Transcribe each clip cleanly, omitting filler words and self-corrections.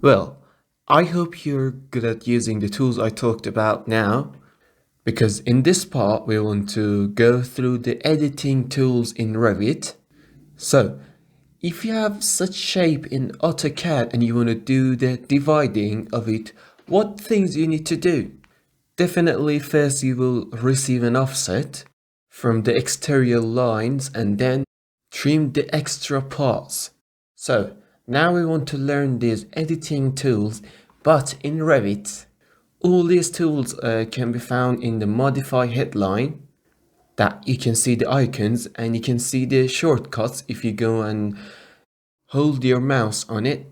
Well, I hope you're good at using the tools I talked about now, because in this part we want to go through the editing tools in Revit. So, if you have such shape in AutoCAD and you want to do the dividing of it, what things you need to do? Definitely first you will receive an offset from the exterior lines and then trim the extra parts. So now we want to learn these editing tools, but in Revit. All these tools can be found in the modify headline, that you can see the icons and you can see the shortcuts if you go and hold your mouse on it.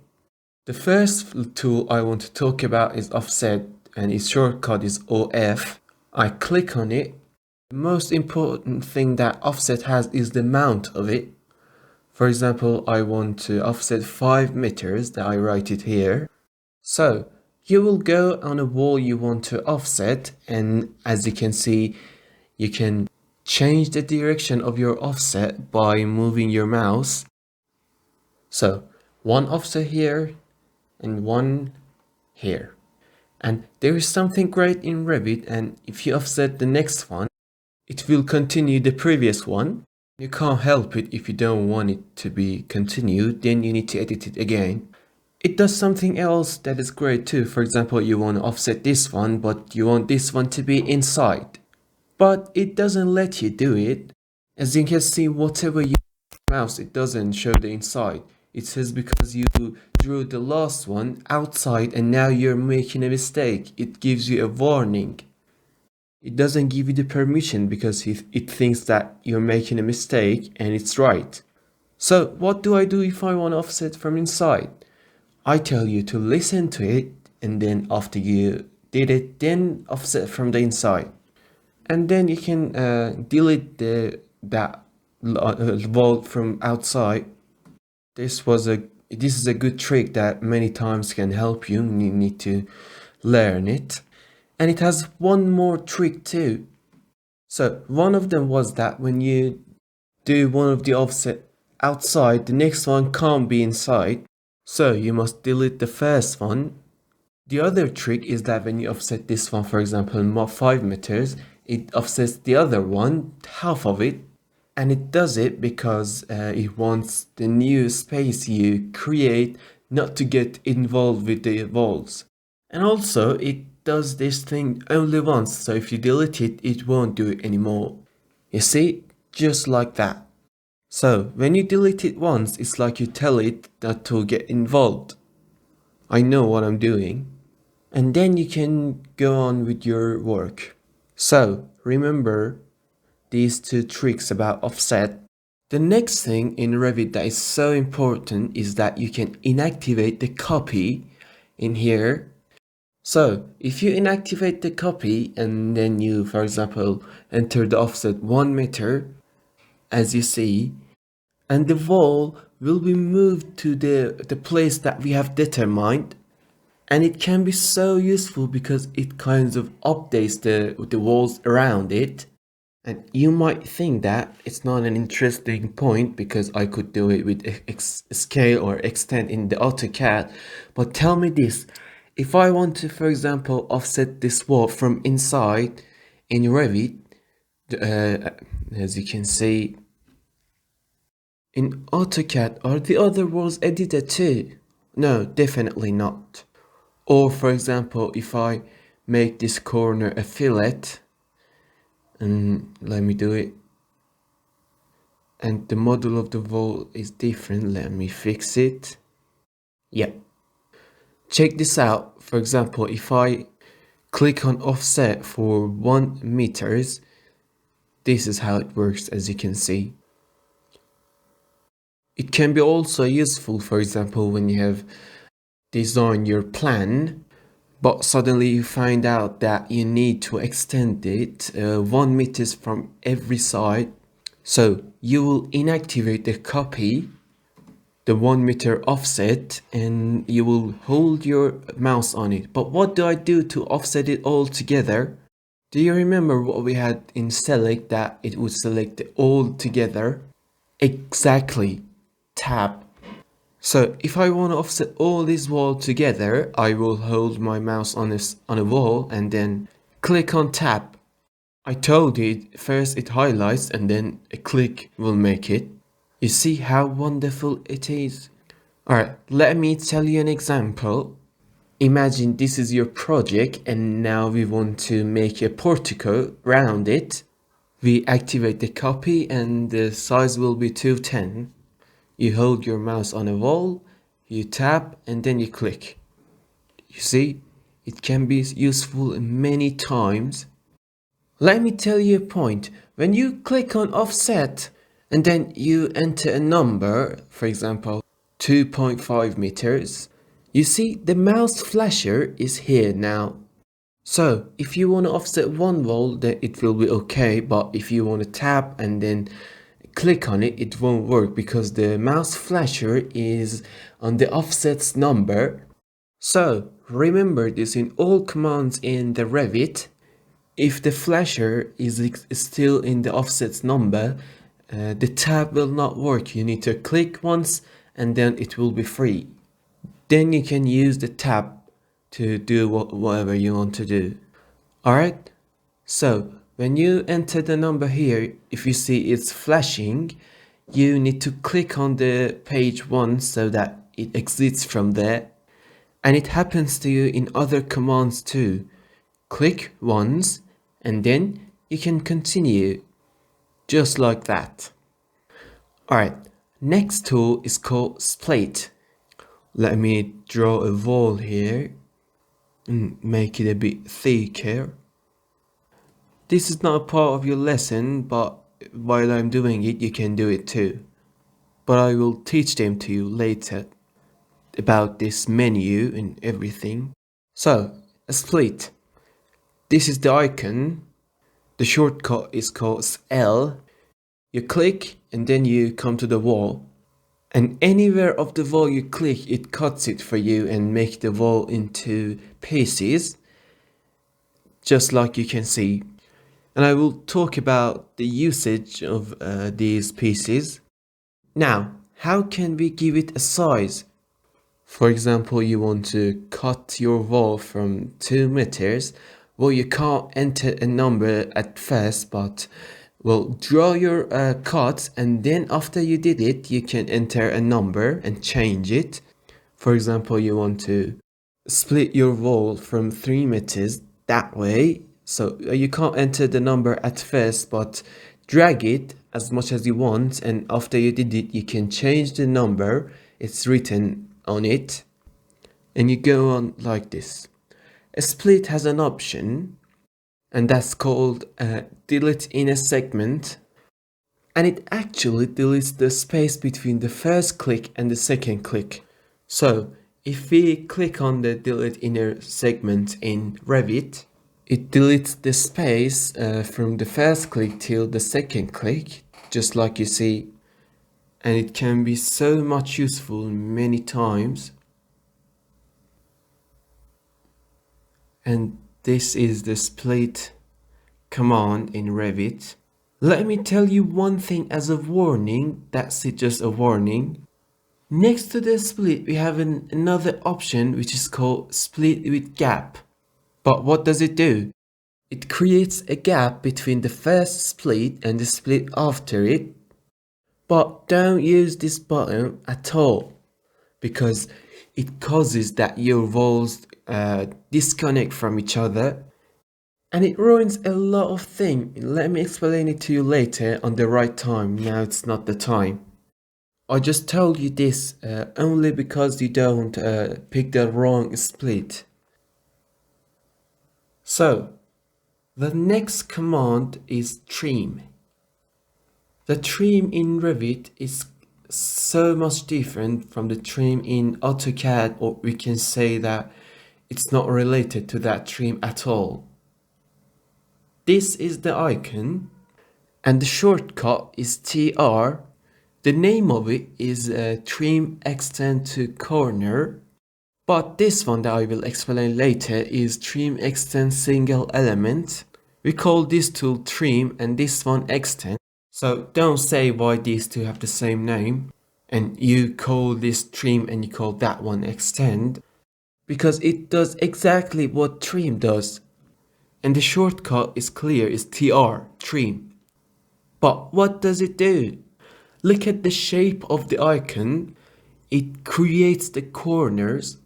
The first tool I want to talk about is offset and its shortcut is OF. I click on it. The most important thing that offset has is the amount of it. For example, I want to offset 5 meters, that I write it here. So you will go on a wall you want to offset, and as you can see, you can change the direction of your offset by moving your mouse. So one offset here and one here. And there is something great in Revit, and if you offset the next one, it will continue the previous one. You can't help it. If you don't want it to be continued, then you need to edit it again. It does something else that is great too. For example, you want to offset this one, but you want this one to be inside. But it doesn't let you do it. As you can see, whatever you mouse, it doesn't show the inside. It says because you drew the last one outside and now you're making a mistake. It gives you a warning. It doesn't give you the permission because it thinks that you're making a mistake and it's right. So what do I do if I want to offset from inside? I tell you to listen to it, and then after you did it, then offset from the inside. And then you can delete that wall from outside. This is a good trick that many times can help you. You need to learn it. And it has one more trick too. So one of them was that when you do one of the offset outside, the next one can't be inside. So you must delete the first one. The other trick is that when you offset this one, for example, 5 meters, it offsets the other one, half of it. And it does it because it wants the new space you create not to get involved with the walls. And also it does this thing only once, so if you delete it, it won't do it anymore. You see, just like that. So when you delete it once, it's like you tell it not to get involved. I know what I'm doing. And then you can go on with your work. So remember these two tricks about offset. The next thing in Revit that is so important is that you can inactivate the copy in here. So if you inactivate the copy and then you, for example, enter the offset 1 meter, as you see, and the wall will be moved to the place that we have determined. And it can be so useful because it kind of updates the walls around it. And you might think that it's not an interesting point because I could do it with scale or extend in the AutoCAD. But tell me this, if I want to, for example, offset this wall from inside in Revit, as you can see, in AutoCAD, are the other walls edited too? No, definitely not. Or for example, if I make this corner a fillet, and let me do it, and the model of the wall is different, let me fix it. Yeah. Check this out. For example, if I click on offset for 1 meters, this is how it works, as you can see. It can be also useful, for example, when you have designed your plan, but suddenly you find out that you need to extend it 1 meters from every side. So you will inactivate the copy, the 1 meter offset, and you will hold your mouse on it. But what do I do to offset it all together? Do you remember what we had in select, that it would select all together? Exactly. Tab. So if I want to offset all these walls together, I will hold my mouse on a wall and then click on tab. I told you first it highlights and then a click will make it. You see how wonderful it is? Alright, let me tell you an example. Imagine this is your project and now we want to make a portico around it. We activate the copy and the size will be 210. You hold your mouse on a wall, you tap and then you click. You see, it can be useful many times. Let me tell you a point. When you click on offset and then you enter a number, for example 2.5 meters, you see the mouse flasher is here now. So if you want to offset one wall, then it will be okay, but if you want to tap and then click on it, it won't work because the mouse flasher is on the offsets number. So remember this in all commands in the Revit. If the flasher is still in the offsets number, the tab will not work. You need to click once and then it will be free. Then you can use the tab to do whatever you want to do. Alright, so when you enter the number here, if you see it's flashing, you need to click on the page once so that it exits from there. And it happens to you in other commands too. Click once and then you can continue just like that. Alright, next tool is called split. Let me draw a wall here and make it a bit thicker. This is not a part of your lesson, but while I'm doing it, you can do it too. But I will teach them to you later about this menu and everything. So, a split. This is the icon. The shortcut is called L. You click and then you come to the wall. And anywhere of the wall you click, it cuts it for you and make the wall into pieces. Just like you can see. And I will talk about the usage of these pieces. Now, how can we give it a size? For example, you want to cut your wall from 2 meters. Well, you can't enter a number at first, but well, draw your cut and then after you did it, you can enter a number and change it. For example, you want to split your wall from 3 meters that way. So you can't enter the number at first, but drag it as much as you want. And after you did it, you can change the number. It's written on it. And you go on like this. A split has an option, and that's called delete inner segment. And it actually deletes the space between the first click and the second click. So if we click on the delete inner segment in Revit, it deletes the space from the first click till the second click, just like you see. And it can be so much useful many times. And this is the split command in Revit. Let me tell you one thing as a warning, that's it, just a warning. Next to the split we have another option which is called split with gap. But what does it do? It creates a gap between the first split and the split after it. But don't use this button at all because it causes that your walls disconnect from each other and it ruins a lot of things. Let me explain it to you later on the right time. Now it's not the time. I just told you this only because you don't pick the wrong split. So the next command is trim. The trim in Revit is so much different from the trim in AutoCAD, or we can say that it's not related to that trim at all. This is the icon and the shortcut is TR. The name of it is Trim Extend to Corner, but this one that I will explain later is Trim Extend Single Element. We call this tool Trim and this one Extend. So don't say why these two have the same name. and you call this trim and you call that one extend, because it does exactly what trim does. And the shortcut is clear, is TR, trim. But what does it do? Look at the shape of the icon. It creates the corners.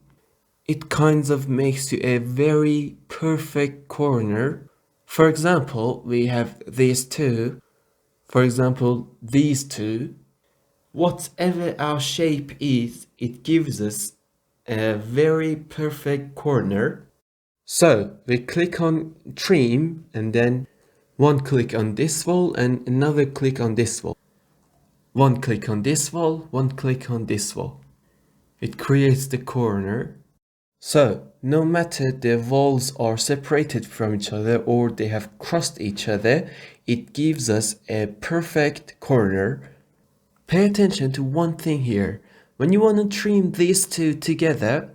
It kind of makes you a very perfect corner. For example, we have these two. For example, these two. Whatever our shape is, it gives us a very perfect corner. So we click on trim and then one click on this wall and another click on this wall. One click on this wall, one click on this wall. It creates the corner. So no matter the walls are separated from each other or they have crossed each other, it gives us a perfect corner. Pay attention to one thing here. When you want to trim these two together,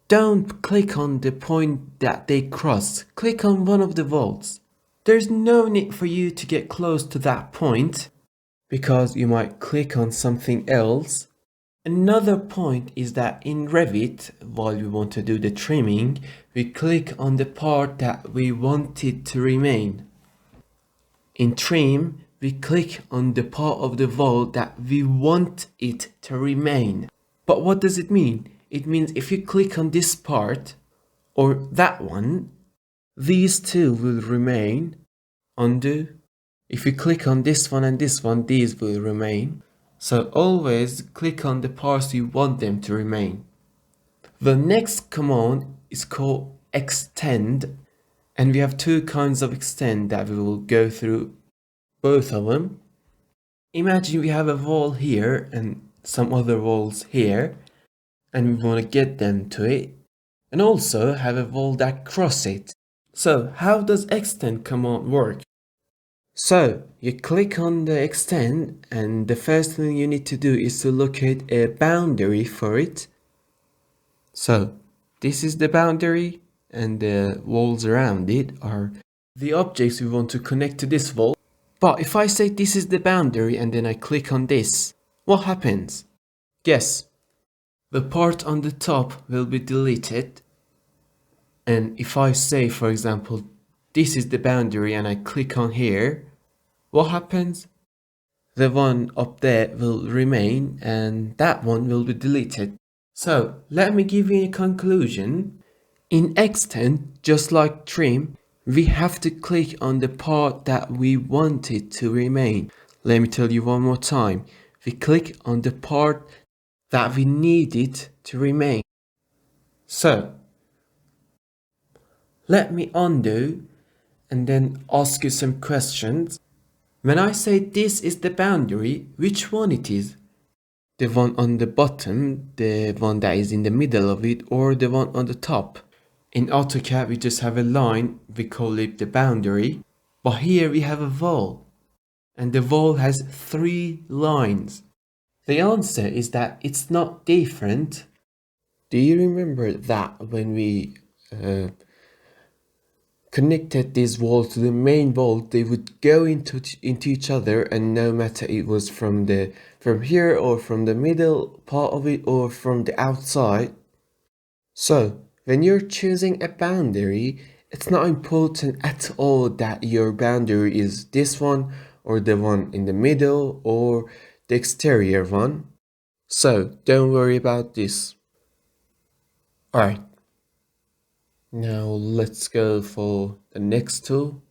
don't click on the point that they cross. Click on one of the walls. There's no need for you to get close to that point because you might click on something else. Another point is that in Revit, while we want to do the trimming, we click on the part that we want it to remain. In trim, we click on the part of the wall that we want it to remain. But what does it mean? It means if you click on this part or that one, these two will remain. Undo. If you click on this one and this one, these will remain. So always click on the parts you want them to remain. The next command is called extend, and we have two kinds of extend that we will go through both of them. Imagine we have a wall here and some other walls here, and we want to get them to it, and also have a wall that cross it. So how does extend command work? So you click on the extend and the first thing you need to do is to locate a boundary for it. So this is the boundary and the walls around it are the objects we want to connect to this wall. But if I say this is the boundary and then I click on this, what happens? Guess. The part on the top will be deleted. And if I say, for example, this is the boundary and I click on here, what happens? The one up there will remain and that one will be deleted. So let me give you a conclusion. In extend, just like trim, we have to click on the part that we want it to remain. Let me tell you one more time. We click on the part that we need it to remain. So let me undo and then ask you some questions. When I say this is the boundary, which one it is? The one on the bottom, the one that is in the middle of it, or the one on the top? In AutoCAD, we just have a line, we call it the boundary. But here we have a wall, and the wall has 3 lines. The answer is that it's not different. Do you remember that when we connected these walls to the main wall, they would go into each other, and no matter it was from here or from the middle part of it or from the outside. So when you're choosing a boundary, it's not important at all that your boundary is this one or the one in the middle or the exterior one. So don't worry about this. Alright. Now let's go for the next tool.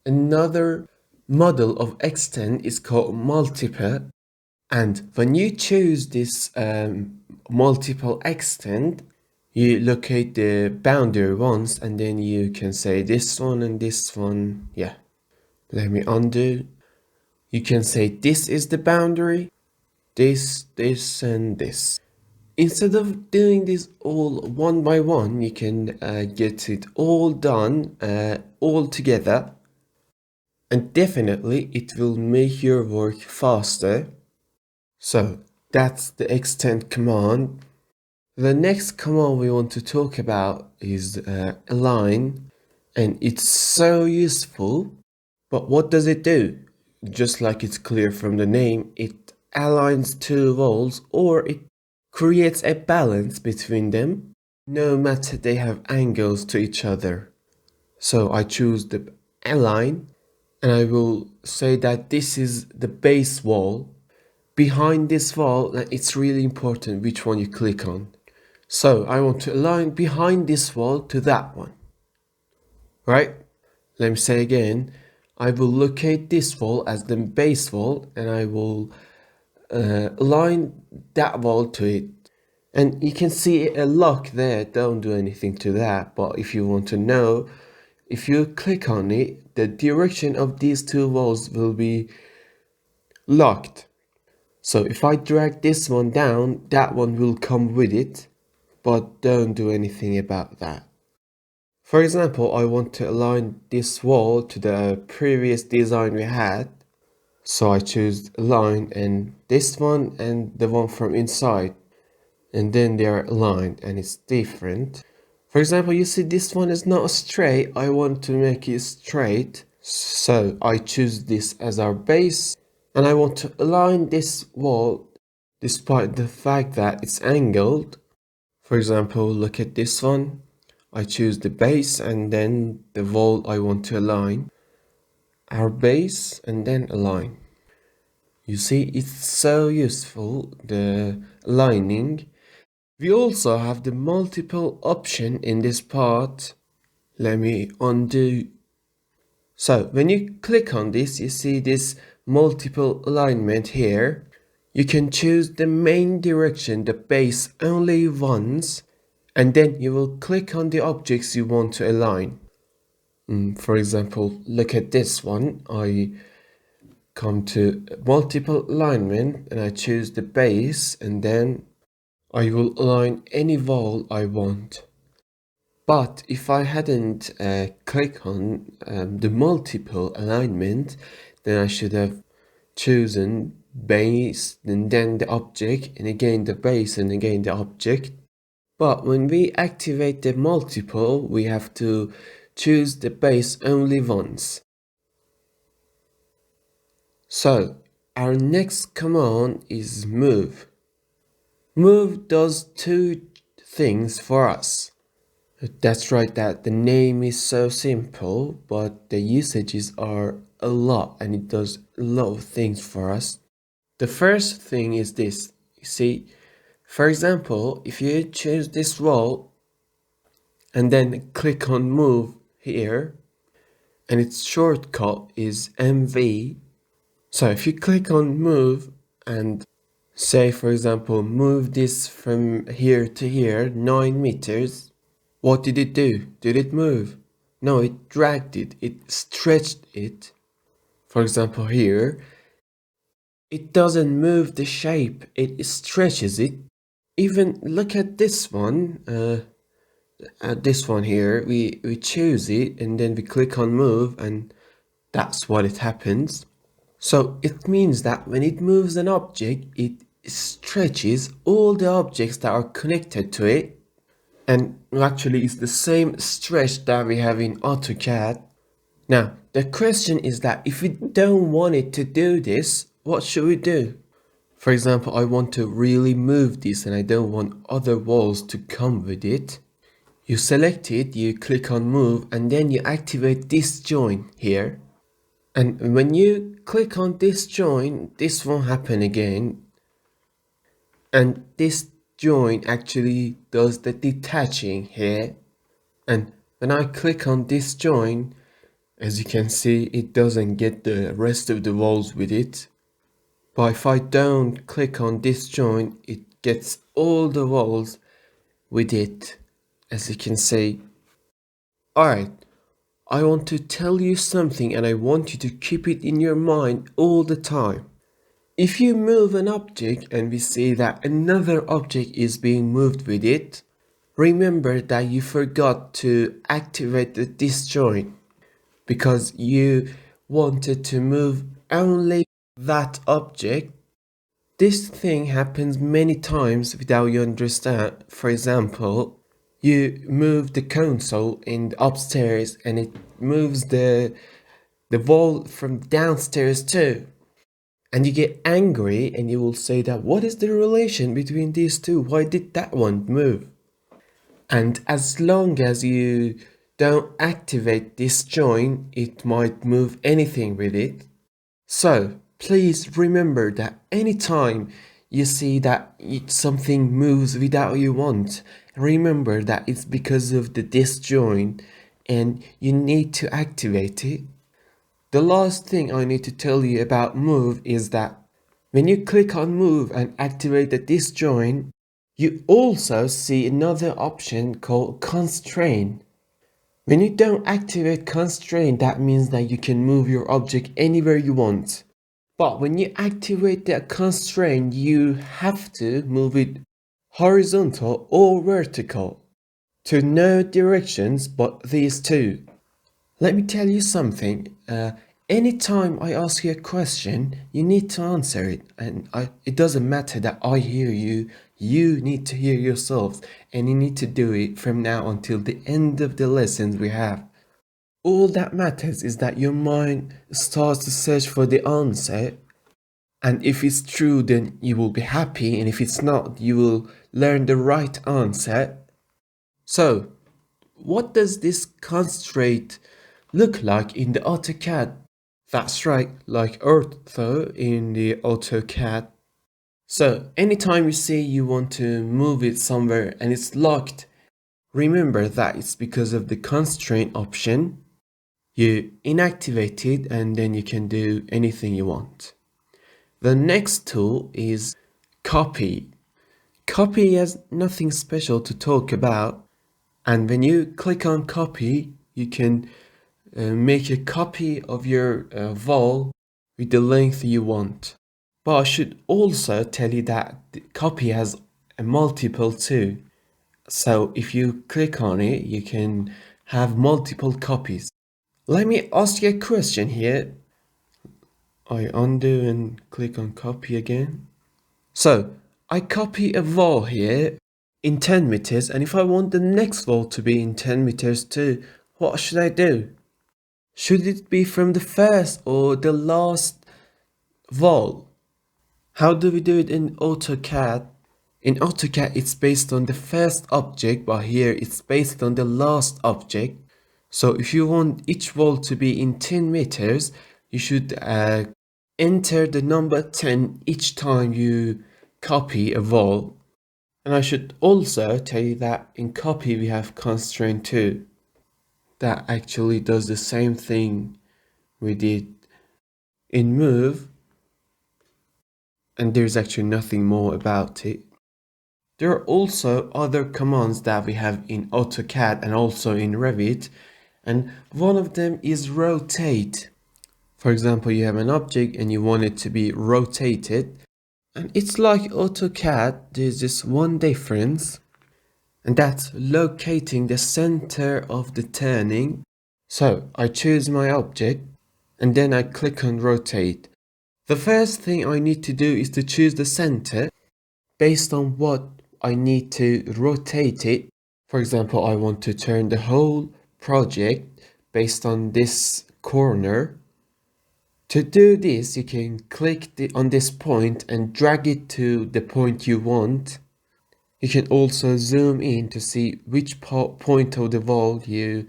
Another model of extend is called multiple, and when you choose this multiple extend, you locate the boundary once and then you can say this one and this one. Yeah, let me undo. You can say this is the boundary, this and this. Instead of doing this all one by one, you can get it all done all together, and definitely it will make your work faster. So that's the extend command. The next command we want to talk about is align, and it's so useful. But what does it do? Just like it's clear from the name, it aligns two walls or it creates a balance between them, no matter they have angles to each other. So I choose the align and I will say that this is the base wall. Behind this wall, it's really important which one you click on. So I want to align behind this wall to that one, right? Let me say again, I will locate this wall as the base wall and I will align that wall to it. And you can see a lock there, don't do anything to that. But if you want to know, if you click on it, the direction of these two walls will be locked. So if I drag this one down, that one will come with it, but don't do anything about that. For example, I want to align this wall to the previous design we had. So I choose align and this one and the one from inside. And then they are aligned and it's different. For example, you see this one is not straight. I want to make it straight. So I choose this as our base and I want to align this wall despite the fact that it's angled. For example, look at this one. I choose the base and then the wall I want to align. Our base and then align. You see, it's so useful, the aligning. We also have the multiple option in this part. Let me undo. So when you click on this, you see this multiple alignment here. You can choose the main direction, the base only once, and then you will click on the objects you want to align. For example, look at this one. I come to multiple alignment and I choose the base and then I will align any wall I want. But if I hadn't clicked on the multiple alignment, then I should have chosen base and then the object and again the base and again the object. But when we activate the multiple, we have to choose the base only once. So our next command is move. Move does two things for us. That's right, that the name is so simple, but the usages are a lot and it does a lot of things for us. The first thing is this. You see, for example, if you choose this wall and then click on move here, and its shortcut is MV. So if you click on move and say, for example, move this from here to here, 9 meters, what did it do? Did it move? No, it dragged it. It stretched it. For example, here, it doesn't move the shape. It stretches it. Even look at this one. This one here, we choose it and then we click on move and that's what it happens. So it means that when it moves an object, it stretches all the objects that are connected to it. And actually it's the same stretch that we have in AutoCAD. Now, the question is that if we don't want it to do this, what should we do? For example, I want to really move this and I don't want other walls to come with it. You select it, you click on move and then you activate this join here. And when you click on this join, this won't happen again. And this join actually does the detaching here. And when I click on this join, as you can see, it doesn't get the rest of the walls with it. But if I don't click on this join, it gets all the walls with it, as you can see. Alright, I want to tell you something and I want you to keep it in your mind all the time. If you move an object and we see that another object is being moved with it, remember that you forgot to activate the disjoint because you wanted to move only that object. This thing happens many times without you understand. For example, you move the console in the upstairs and it moves the wall from downstairs too. And you get angry and you will say that what is the relation between these two? Why did that one move? And as long as you don't activate this join, it might move anything with it. So please remember that anytime you see that something moves without you want, remember that it's because of the disjoin and you need to activate it. The last thing I need to tell you about move is that when you click on move and activate the disjoin, you also see another option called constrain. When you don't activate constrain, that means that you can move your object anywhere you want. But when you activate the constraint, you have to move it horizontal or vertical to no directions but these two. Let me tell you something. Anytime I ask you a question, you need to answer it. And it doesn't matter that I hear you, you need to hear yourselves. And you need to do it from now until the end of the lessons we have. All that matters is that your mind starts to search for the answer. And if it's true, then you will be happy. And if it's not, you will learn the right answer. So, what does this constraint look like in the AutoCAD? That's right, like ortho in the AutoCAD. So, anytime you say you want to move it somewhere and it's locked, remember that it's because of the constraint option. You inactivate it and then you can do anything you want. The next tool is copy. Copy has nothing special to talk about. And when you click on copy, you can make a copy of your wall with the length you want. But I should also tell you that the copy has a multiple too. So if you click on it, you can have multiple copies. Let me ask you a question here. I undo and click on copy again. So I copy a wall here in 10 meters, and if I want the next wall to be in 10 meters too, what should I do? Should it be from the first or the last wall? How do we do it in AutoCAD? In AutoCAD, it's based on the first object, but here it's based on the last object. So if you want each wall to be in 10 meters, you should enter the number 10 each time you copy a wall. And I should also tell you that in copy we have constraint too. That actually does the same thing we did in move, and there's actually nothing more about it. There are also other commands that we have in AutoCAD and also in Revit, and one of them is rotate. For example, you have an object and you want it to be rotated, and it's like AutoCAD, there's just one difference, and that's locating the center of the turning. So I choose my object and then I click on rotate. The first thing I need to do is to choose the center based on what I need to rotate it. For example, I want to turn the whole project based on this corner. To do this, you can click on this point and drag it to the point you want. You can also zoom in to see which point of the wall you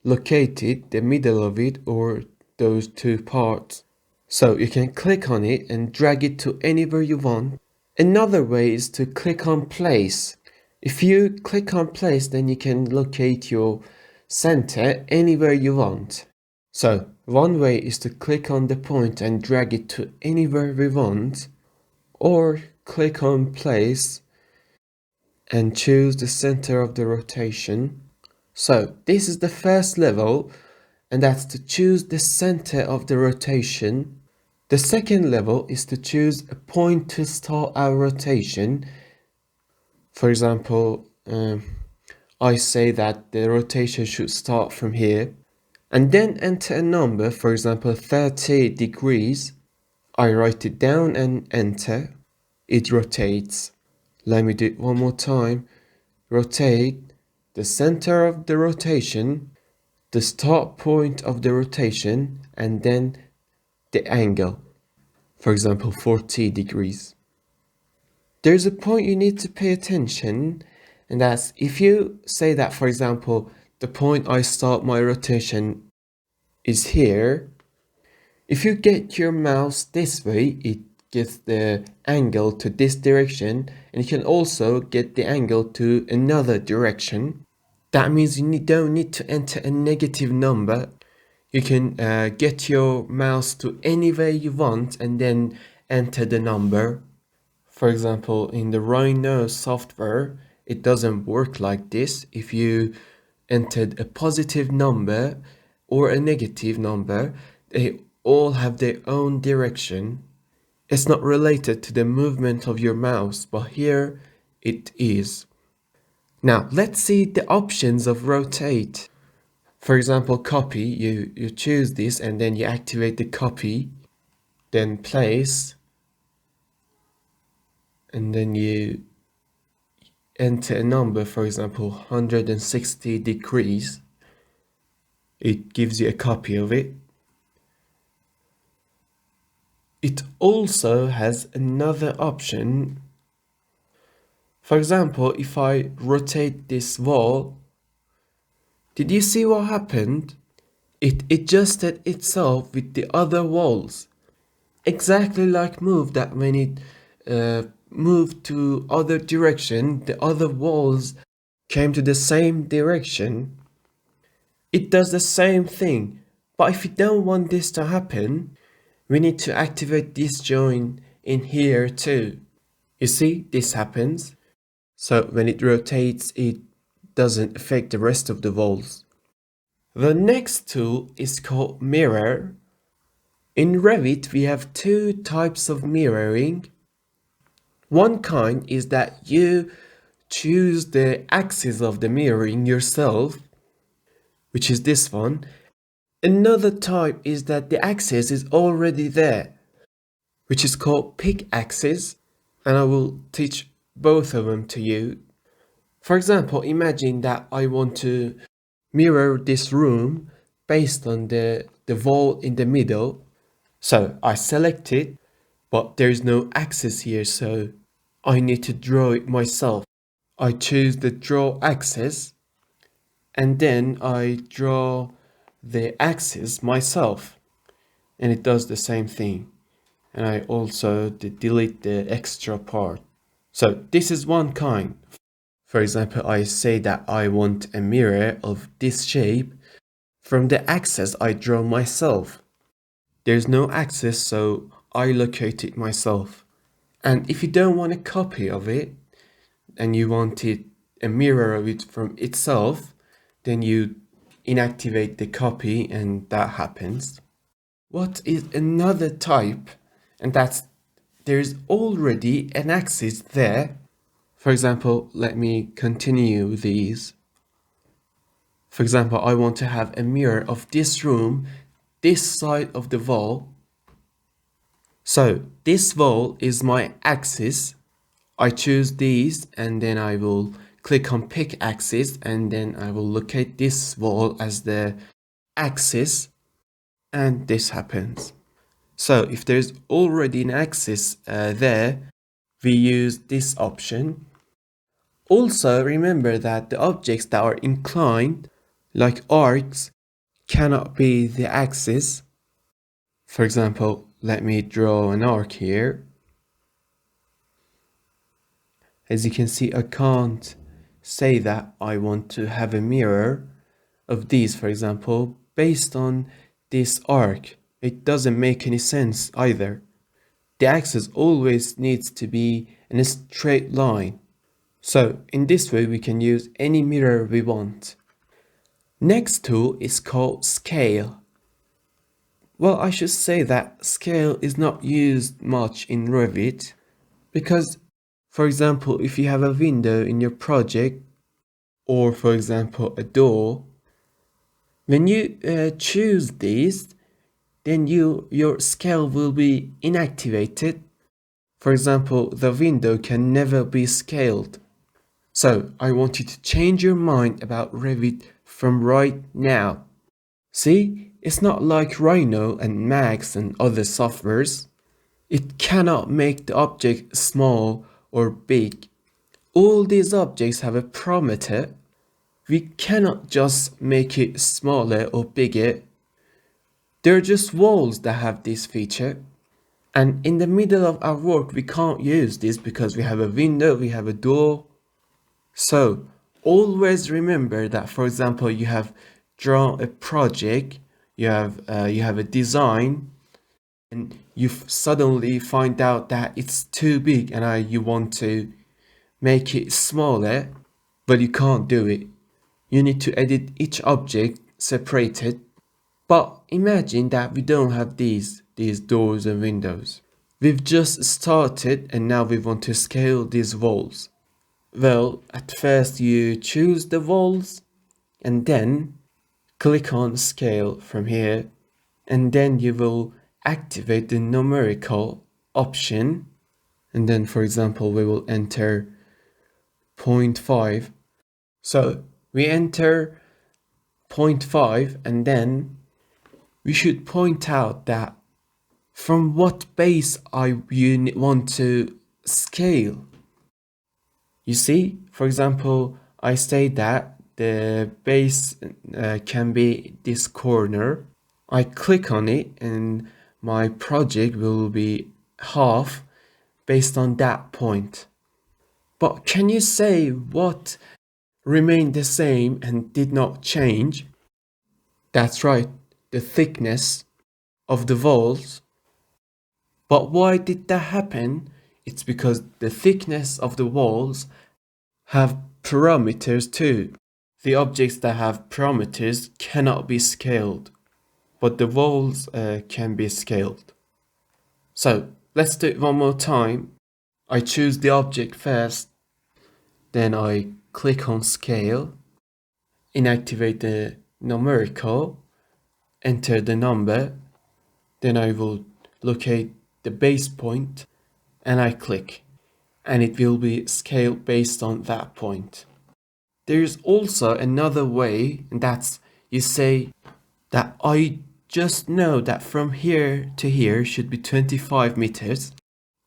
located, the middle of it or those two parts. So you can click on it and drag it to anywhere you want. Another way is to click on place. If you click on place, then you can locate your center anywhere you want. So one way is to click on the point and drag it to anywhere we want, or click on place and choose the center of the rotation. So this is the first level, and that's to choose the center of the rotation. The second level is to choose a point to start our rotation. For example, I say that the rotation should start from here, and then enter a number, for example 30 degrees. I write it down and enter. It rotates. Let me do it one more time. Rotate the center of the rotation, the start point of the rotation, and then the angle. for example 40 degrees. There's a point you need to pay attention, and that's if you say that, for example, the point I start my rotation is here. If you get your mouse this way, it gets the angle to this direction, and you can also get the angle to another direction. That means you don't need to enter a negative number. You can get your mouse to anywhere you want and then enter the number. For example, in the Rhino software, it doesn't work like this. If you entered a positive number or a negative number, they all have their own direction. It's not related to the movement of your mouse, but here it is. Now, let's see the options of rotate. For example, copy, you choose this and then you activate the copy, then place, and then you enter a number, for example 160 degrees. It gives you a copy of it. It also has another option. For example, if I rotate this wall, did you see what happened? It adjusted itself with the other walls, exactly like move, that when it moved to other direction, the other walls came to the same direction. It does the same thing, but if you don't want this to happen, we need to activate this join in here too. You see, this happens. So when it rotates, it doesn't affect the rest of the walls. The next tool is called mirror. In Revit, we have two types of mirroring. One kind is that you choose the axis of the mirroring yourself, which is this one. Another type is that the axis is already there, which is called pick axis, and I will teach both of them to you. For example, imagine that I want to mirror this room based on the wall in the middle. So I select it, but there is no axis here, so I need to draw it myself. I choose the draw axis, and then I draw the axis myself, and it does the same thing. And I also delete the extra part. So this is one kind. For example, I say that I want a mirror of this shape. From the axis I draw myself. There's no axis, so I locate it myself. And if you don't want a copy of it, and you want it a mirror of it from itself, then you inactivate the copy and that happens. What is another type? And that's there's already an axis there. For example, let me continue these. For example, I want to have a mirror of this room, this side of the wall. So this wall is my axis. I choose these and then I will click on pick axis and then I will locate this wall as the axis, and this happens. So if there's already an axis there, we use this option. Also remember that the objects that are inclined, like arcs, cannot be the axis. For example, let me draw an arc here. As you can see, I can't say that I want to have a mirror of these, for example, based on this arc. It doesn't make any sense either. The axis always needs to be in a straight line. So in this way we can use any mirror we want. Next tool is called scale. Well, I should say that scale is not used much in Revit because, for example, if you have a window in your project or, for example, a door, when you choose these, then your scale will be inactivated. For example, the window can never be scaled. So I want you to change your mind about Revit from right now. See, it's not like Rhino and Max and other softwares. It cannot make the object small or big. All these objects have a parameter. We cannot just make it smaller or bigger. They're just walls that have this feature. And in the middle of our work, we can't use this because we have a window, we have a door. So always remember that, for example, you have drawn a project, you have a design, and you suddenly find out that it's too big and you want to make it smaller, but you can't do it. You need to edit each object separated. But imagine that we don't have these doors and windows. We've just started and now we want to scale these walls. Well, at first you choose the walls and then click on scale from here, and then you will activate the numerical option, and then for example we will enter 0.5. So we enter 0.5 and then we should point out that from what base you want to scale. You see, for example, I say that the base can be this corner. I click on it and my project will be half based on that point. But can you say what remained the same and did not change? That's right, the thickness of the walls. But why did that happen? It's because the thickness of the walls have parameters too. The objects that have parameters cannot be scaled, but the walls can be scaled. So let's do it one more time. I choose the object first, then I click on scale, inactivate the numerical, enter the number, then I will locate the base point and I click, and it will be scaled based on that point. There's also another way, and that's you say that I just know that from here to here should be 25 meters.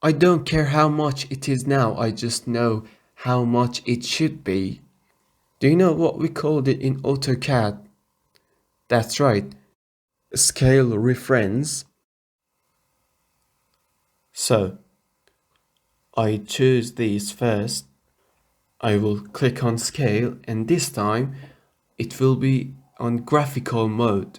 I don't care how much it is now, I just know how much it should be. Do you know what we called it in AutoCAD? That's right, scale reference. So I choose these first. I will click on scale and this time it will be on graphical mode.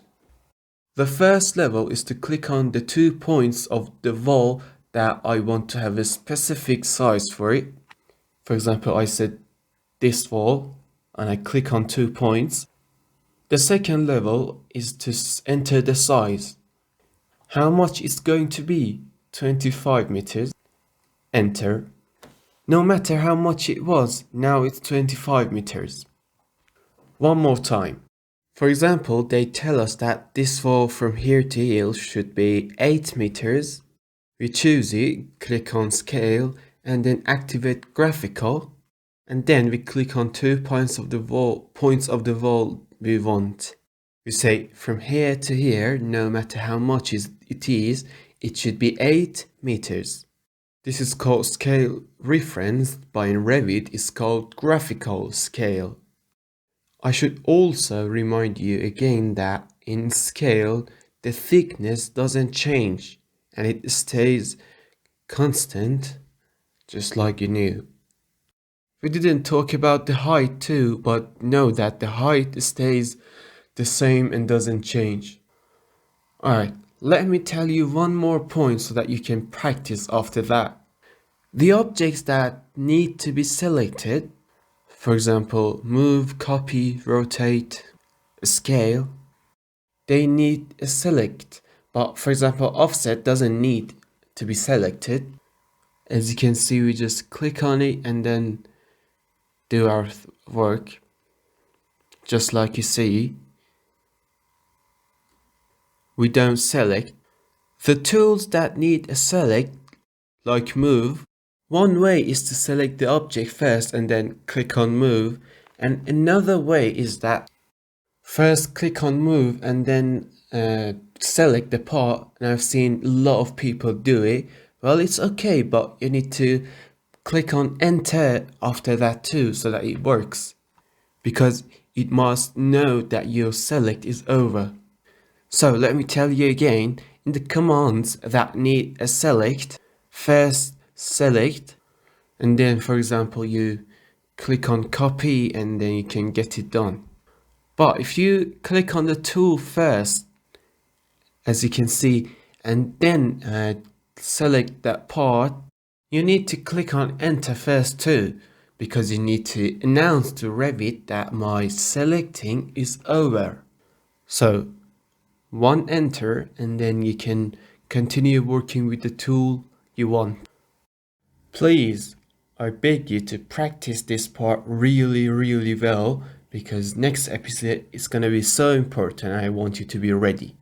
The first level is to click on the 2 points of the wall that I want to have a specific size for it. For example, I said this wall and I click on 2 points. The second level is to enter the size. How much it's going to be? 25 meters. Enter. No matter how much it was, now it's 25 meters. One more time. For example, they tell us that this wall from here to here should be 8 meters. We choose it, click on scale, and then activate graphical. And then we click on 2 points of the wall we want. We say from here to here, no matter how much it is, it should be 8 meters. This is called scale reference, but in Revit it's called graphical scale. I should also remind you again that in scale, the thickness doesn't change and it stays constant, just like you knew. We didn't talk about the height too, but know that the height stays the same and doesn't change. Alright, let me tell you one more point so that you can practice after that. The objects that need to be selected, for example, move, copy, rotate, scale, they need a select. But for example, offset doesn't need to be selected. As you can see, we just click on it and then do our work. Just like you see, we don't select. The tools that need a select, like move, one way is to select the object first and then click on move, and another way is that first click on move and then select the part, and I've seen a lot of people do it, Well, it's okay, but you need to click on enter after that too so that it works, because it must know that your select is over. So let me tell you again, in the commands that need a select, first select, and then for example you click on copy and then you can get it done. But if you click on the tool first, as you can see, and then select that part, you need to click on enter first too, because you need to announce to Revit that my selecting is over. So one enter, and then you can continue working with the tool you want. Please, I beg you to practice this part really well, because next episode is going to be so important. I want you to be ready.